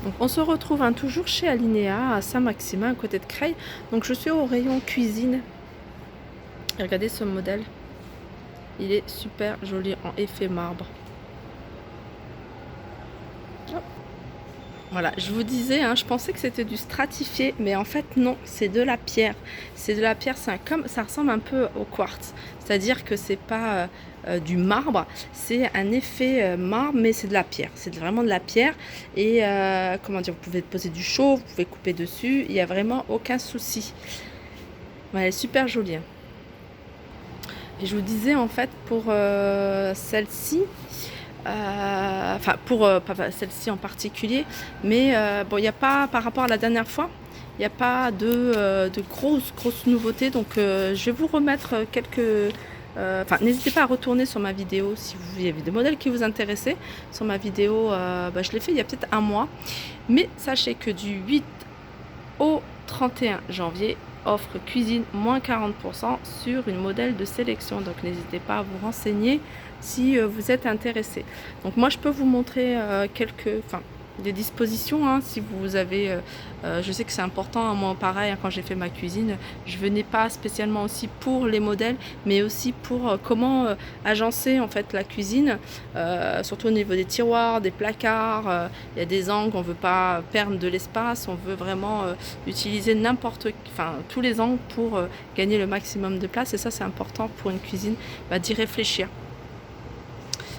Donc on se retrouve toujours chez Alinéa à Saint-Maximin à côté de Creil. Donc je suis au rayon cuisine. Et regardez ce modèle. Il est super joli en effet marbre. Hop. Voilà, je vous disais, hein, je pensais que c'était du stratifié, mais en fait non, c'est de la pierre. C'est de la pierre, comme ça ressemble un peu au quartz. C'est-à-dire que c'est pas du marbre, c'est un effet marbre, mais c'est de la pierre. C'est vraiment de la pierre. Et comment dire, vous pouvez poser du chaud, vous pouvez couper dessus, il n'y a vraiment aucun souci. Ouais, elle est super jolie. Hein. Et je vous disais en fait pour celle-ci, enfin pour pas celle-ci en particulier, mais bon, il n'y a pas, par rapport à la dernière fois, il n'y a pas de grosses nouveautés. Donc je vais vous remettre quelques. Enfin, n'hésitez pas à retourner sur ma vidéo si vous avez des modèles qui vous intéressaient. Sur ma vidéo, je l'ai fait il y a peut-être un mois. Mais sachez que du 8 au 31 janvier, offre cuisine moins 40% sur une modèle de sélection. Donc n'hésitez pas à vous renseigner si vous êtes intéressé. Donc moi je peux vous montrer des dispositions, hein, si vous avez, je sais que c'est important, hein, moi pareil, hein, quand j'ai fait ma cuisine, je venais pas spécialement aussi pour les modèles, mais aussi pour comment agencer en fait la cuisine, surtout au niveau des tiroirs, des placards, il y a des angles, on veut pas perdre de l'espace, on veut vraiment utiliser tous les angles pour gagner le maximum de place, et ça c'est important pour une cuisine, d'y réfléchir.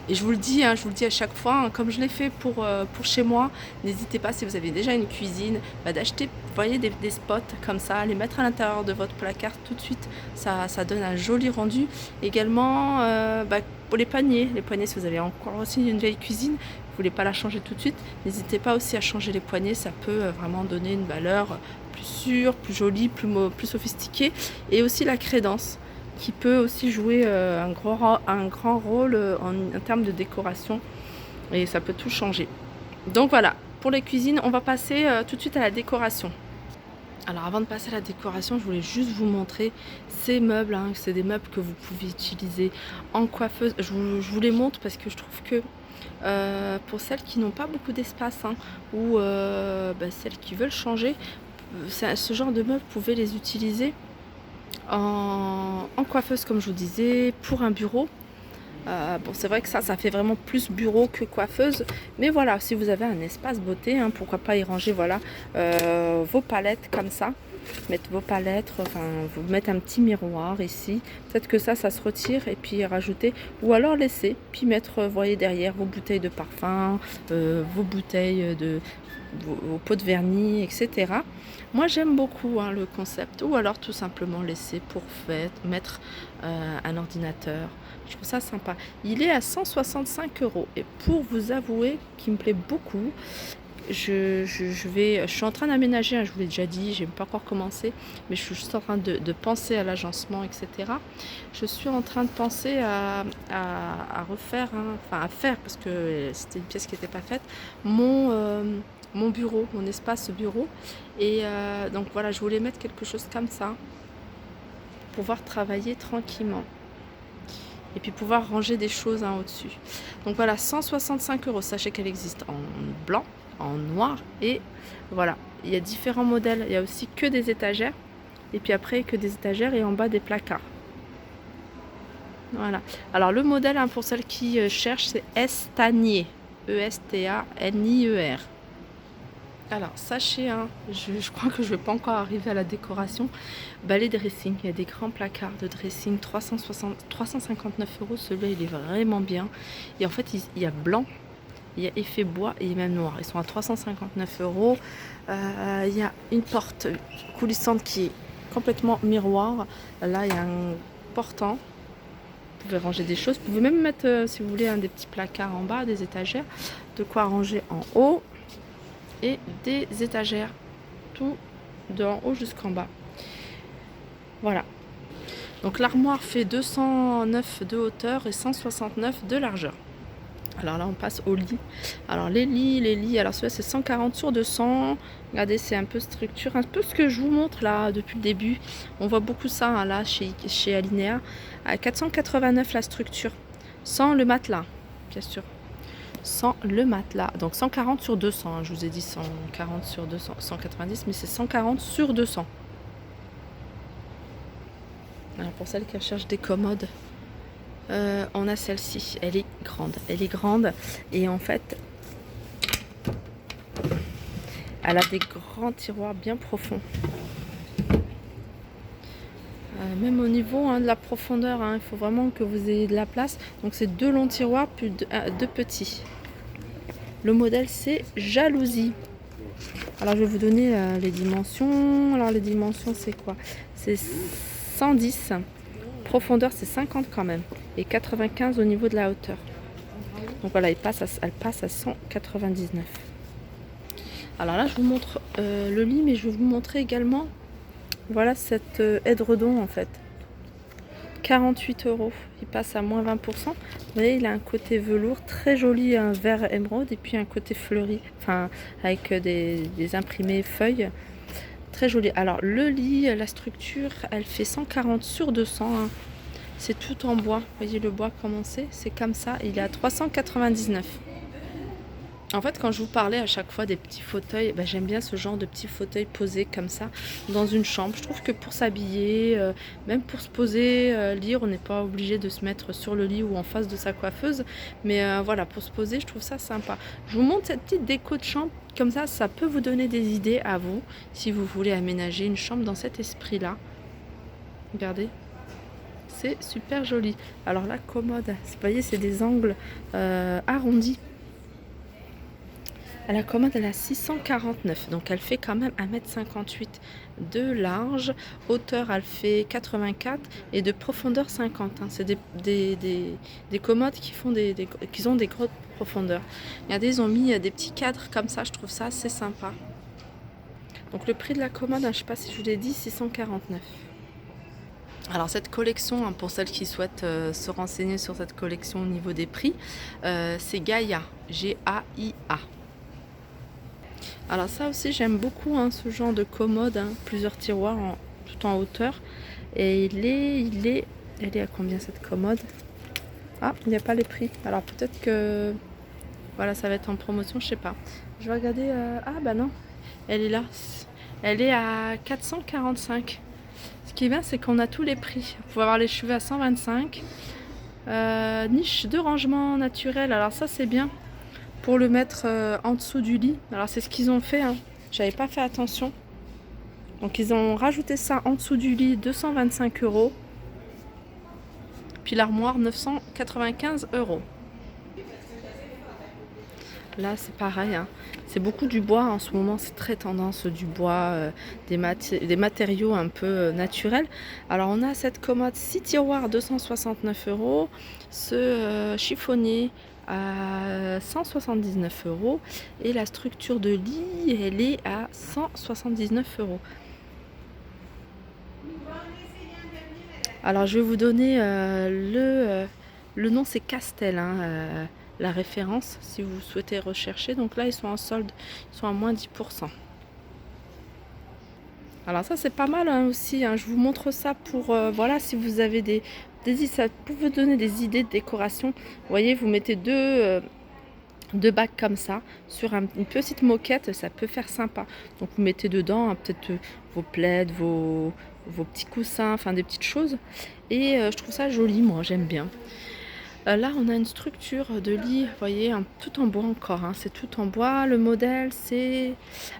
Et je vous le dis, hein, je vous le dis à chaque fois, hein, comme je l'ai fait pour chez moi, n'hésitez pas, si vous avez déjà une cuisine, d'acheter, vous voyez, des spots comme ça, les mettre à l'intérieur de votre placard tout de suite, ça donne un joli rendu. Également, pour les paniers, si vous avez encore aussi une vieille cuisine, vous voulez pas la changer tout de suite, n'hésitez pas aussi à changer les poignées, ça peut vraiment donner une valeur plus sûre, plus jolie, plus sophistiquée, et aussi la crédence, qui peut aussi jouer un grand rôle en termes de décoration, et ça peut tout changer. Donc voilà, pour les cuisines, on va passer tout de suite à la décoration. Alors avant de passer à la décoration, je voulais juste vous montrer ces meubles, hein. C'est des meubles que vous pouvez utiliser en coiffeuse. Je vous les montre parce que je trouve que pour celles qui n'ont pas beaucoup d'espace, hein, ou celles qui veulent changer, ce genre de meubles, vous pouvez les utiliser en coiffeuse, comme je vous disais, pour un bureau. Bon, c'est vrai que ça fait vraiment plus bureau que coiffeuse, mais voilà, si vous avez un espace beauté, hein, pourquoi pas y ranger, voilà, vos palettes comme ça, mettre vos palettes, enfin vous mettre un petit miroir ici, peut-être que ça se retire, et puis rajouter, ou alors laisser, puis mettre, voyez, derrière vos bouteilles de parfum, vos bouteilles vos pots de vernis, etc. Moi j'aime beaucoup, hein, le concept, ou alors tout simplement laisser pour mettre un ordinateur. Je trouve ça sympa. Il est à 165 €. Et pour vous avouer qu'il me plaît beaucoup, je suis en train d'aménager, hein, je vous l'ai déjà dit, j'ai pas encore commencé, mais je suis juste en train de penser à l'agencement, etc. Je suis en train de penser à refaire, hein, enfin à faire, parce que c'était une pièce qui n'était pas faite, mon bureau, mon espace bureau. Et donc voilà, je voulais mettre quelque chose comme ça, pour pouvoir travailler tranquillement. Et puis pouvoir ranger des choses, hein, au-dessus. Donc voilà, 165 €. Sachez qu'elle existe en blanc, en noir, et voilà. Il y a différents modèles. Il y a aussi que des étagères. Et puis après, que des étagères, et en bas des placards. Voilà. Alors le modèle, hein, pour celles qui cherchent, c'est Estanier. Estanier. Alors sachez, hein, je crois que je ne vais pas encore arriver à la décoration. Les dressing, il y a des grands placards de dressing, 359 €. Celui-là il est vraiment bien. Et en fait il y a blanc, il y a effet bois, et même noir. Ils sont à 359 €. Il y a une porte coulissante qui est complètement miroir. Là il y a un portant. Vous pouvez ranger des choses. Vous pouvez même mettre, si vous voulez, des petits placards en bas, des étagères. De quoi ranger en haut. Et des étagères, tout d'en haut jusqu'en bas. Voilà. Donc l'armoire fait 209 de hauteur et 169 de largeur. Alors là on passe au lit. Alors les lits, alors celui-là c'est 140 sur 200. Regardez, c'est un peu structure, un peu ce que je vous montre là depuis le début. On voit beaucoup ça, hein, là chez Alinéa. À 489 la structure, sans le matelas, bien sûr. sans le matelas. Donc 140 sur 200, hein. Je vous ai dit 140 sur 200, 190, mais c'est 140 sur 200. Alors pour celles qui recherchent des commodes, on a celle-ci. Elle est grande. Elle est grande et en fait, elle a des grands tiroirs bien profonds. Même au niveau de la profondeur, il faut vraiment que vous ayez de la place. Donc c'est 2 longs tiroirs plus 2 petits. Le modèle c'est Jalousie. Alors je vais vous donner les dimensions. Alors les dimensions c'est quoi? C'est 110. Profondeur c'est 50 quand même. Et 95 au niveau de la hauteur. Donc voilà, elle passe à 199. Alors là je vous montre le lit, mais je vais vous montrer également, voilà, cet édredon en fait. 48 €. Il passe à moins 20%. Vous voyez, il a un côté velours très joli, un vert émeraude, et puis un côté fleuri, enfin avec des imprimés feuilles. Très joli. Alors le lit, la structure, elle fait 140 sur 200. Hein. C'est tout en bois. Vous voyez le bois comment c'est comme ça. Il est à 399. En fait, quand je vous parlais à chaque fois des petits fauteuils, j'aime bien ce genre de petits fauteuils posés comme ça dans une chambre. Je trouve que pour s'habiller, même pour se poser, lire, on n'est pas obligé de se mettre sur le lit ou en face de sa coiffeuse. Mais voilà, pour se poser, je trouve ça sympa. Je vous montre cette petite déco de chambre. Comme ça peut vous donner des idées à vous si vous voulez aménager une chambre dans cet esprit-là. Regardez. C'est super joli. Alors la commode, vous voyez, c'est des angles arrondis. La commode, elle a 649, donc elle fait quand même 1,58 m de large. Hauteur, elle fait 84 et de profondeur 50. Hein. C'est des commodes qui ont des grosses profondeurs. Regardez, ils ont mis des petits cadres comme ça, je trouve ça assez sympa. Donc le prix de la commode, je ne sais pas si je vous l'ai dit, 649. Alors cette collection, pour celles qui souhaitent se renseigner sur cette collection au niveau des prix, c'est Gaïa, G-A-I-A. Alors ça aussi j'aime beaucoup ce genre de commode, plusieurs tiroirs tout en hauteur. Et elle est à combien cette commode? Ah, il n'y a pas les prix. Alors peut-être que voilà, ça va être en promotion, je sais pas. Je vais regarder. Ah bah non, elle est là. Elle est à 445. Ce qui est bien, c'est qu'on a tous les prix. Vous pouvez avoir les cheveux à 125. Niche de rangement naturel. Alors ça c'est bien. Pour le mettre en dessous du lit. Alors c'est ce qu'ils ont fait, j'avais pas fait attention. Donc ils ont rajouté ça en dessous du lit, 225 €. Puis l'armoire, 995 €. Là c'est pareil, c'est beaucoup du bois en ce moment, c'est très tendance du bois, des matériaux un peu naturels. Alors on a cette commode 6 tiroirs, 269 €. Ce chiffonnier à 179 € et la structure de lit, elle est à 179 €. Alors je vais vous donner le nom, c'est Castel, la référence si vous souhaitez rechercher. Donc là ils sont en solde, ils sont à moins 10%. Alors ça c'est pas mal aussi, je vous montre ça pour voilà, si vous avez ça peut vous donner des idées de décoration. Vous voyez, vous mettez deux bacs comme ça sur une petite moquette, ça peut faire sympa. Donc vous mettez dedans peut-être vos plaids, vos petits coussins, enfin des petites choses. Et je trouve ça joli, moi j'aime bien. Là on a une structure de lit, vous voyez, tout en bois encore, c'est tout en bois. Le modèle c'est,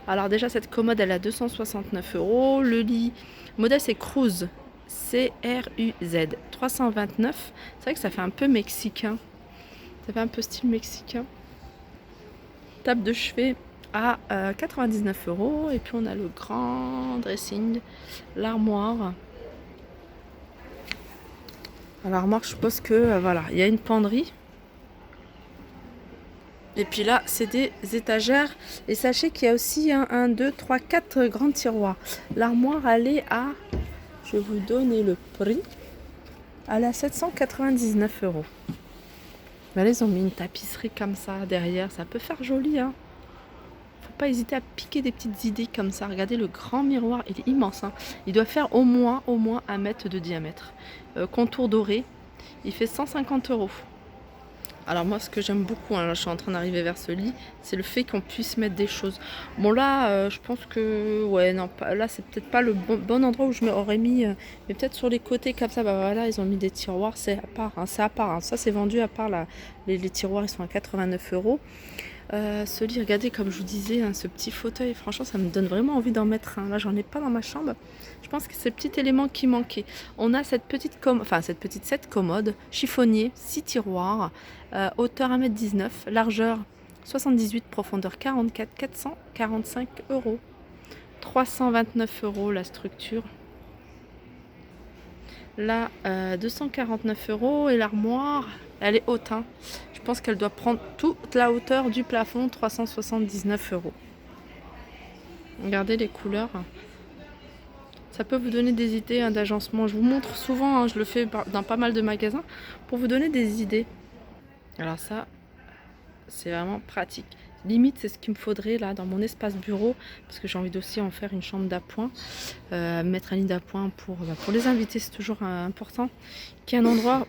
alors déjà cette commode elle a 269 €. Le lit, le modèle c'est Cruz, C-R-U-Z, 329. C'est vrai que ça fait un peu mexicain, ça fait un peu style mexicain. Table de chevet à 99 €. Et puis on a le grand dressing, l'armoire. L'armoire, je suppose que voilà, il y a une penderie. Et puis là, c'est des étagères. Et sachez qu'il y a aussi 1, 2, 3, 4 grands tiroirs. L'armoire, elle est à, je vais vous donner le prix, elle est à 799 €. Là, ils ont mis une tapisserie comme ça derrière. Ça peut faire joli, Faut pas hésiter à piquer des petites idées comme ça. Regardez le grand miroir, il est immense, Il doit faire au moins 1 mètre de diamètre. Contour doré, il fait 150 €. Alors moi, ce que j'aime beaucoup, hein, là, je suis en train d'arriver vers ce lit, c'est le fait qu'on puisse mettre des choses. Bon là, je pense que, ouais, non, là c'est peut-être pas le bon endroit où je m'aurais mis, mais peut-être sur les côtés comme ça, bah voilà, ils ont mis des tiroirs, c'est à part, hein, c'est à part. Hein. Ça c'est vendu à part, là, les tiroirs, ils sont à 89 euros. Ce lit, regardez, comme je vous disais, hein, ce petit fauteuil, franchement, ça me donne vraiment envie d'en mettre un. Là, j'en ai pas dans ma chambre. Je pense que c'est le petit élément qui manquait. On a cette petite cette commode, chiffonnier, 6 tiroirs, hauteur 1,19 m, largeur 78, profondeur 44, 445 euros. 329 euros la structure. Là, 249 euros et l'armoire, elle est haute, hein. Je pense qu'elle doit prendre toute la hauteur du plafond, 379 euros. Regardez les couleurs. Ça peut vous donner des idées, hein, d'agencement. Je vous montre souvent, hein, je le fais dans pas mal de magasins, pour vous donner des idées. Alors ça, c'est vraiment pratique. Limite, c'est ce qu'il me faudrait là dans mon espace bureau, parce que j'ai envie aussi en faire une chambre d'appoint. Mettre un lit d'appoint pour les invités, c'est toujours important. Qu'il y ait un endroit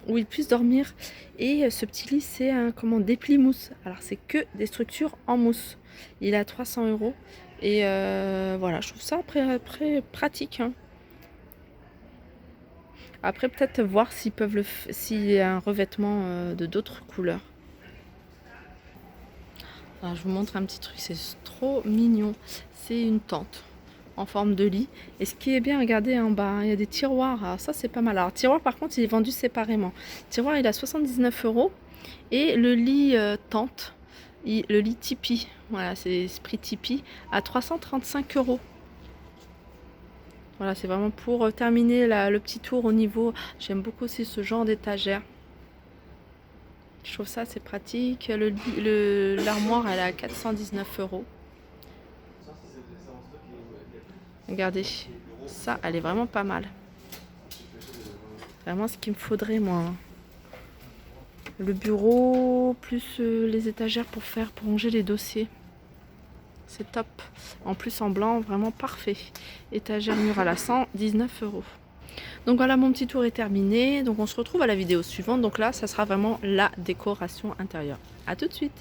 où ils puissent dormir. Et ce petit lit, c'est un dépli mousse. Alors c'est que des structures en mousse. Il est à 300 euros. Et voilà, je trouve ça après pratique, hein. Après, peut-être voir s'ils peuvent s'il y a un revêtement de d'autres couleurs. Alors, je vous montre un petit truc, c'est trop mignon. C'est une tente en forme de lit. Et ce qui est bien, regardez en bas, il y a des tiroirs. Alors ça, c'est pas mal. Alors, tiroir, par contre, il est vendu séparément. Le tiroir, il a 79 euros. Et le lit tente, le lit Tipeee, voilà, c'est Esprit Tipeee, à 335 euros. Voilà, c'est vraiment pour terminer le petit tour au niveau. J'aime beaucoup aussi ce genre d'étagère. Je trouve ça c'est pratique. L'armoire, elle est à 419 euros. Regardez, ça, elle est vraiment pas mal. Vraiment ce qu'il me faudrait, moi. Le bureau, plus les étagères pour ranger les dossiers. C'est top. En plus en blanc, vraiment parfait. Étagère murale à 119 euros. Donc voilà, mon petit tour est terminé. Donc on se retrouve à la vidéo suivante. Donc là, ça sera vraiment la décoration intérieure. A tout de suite.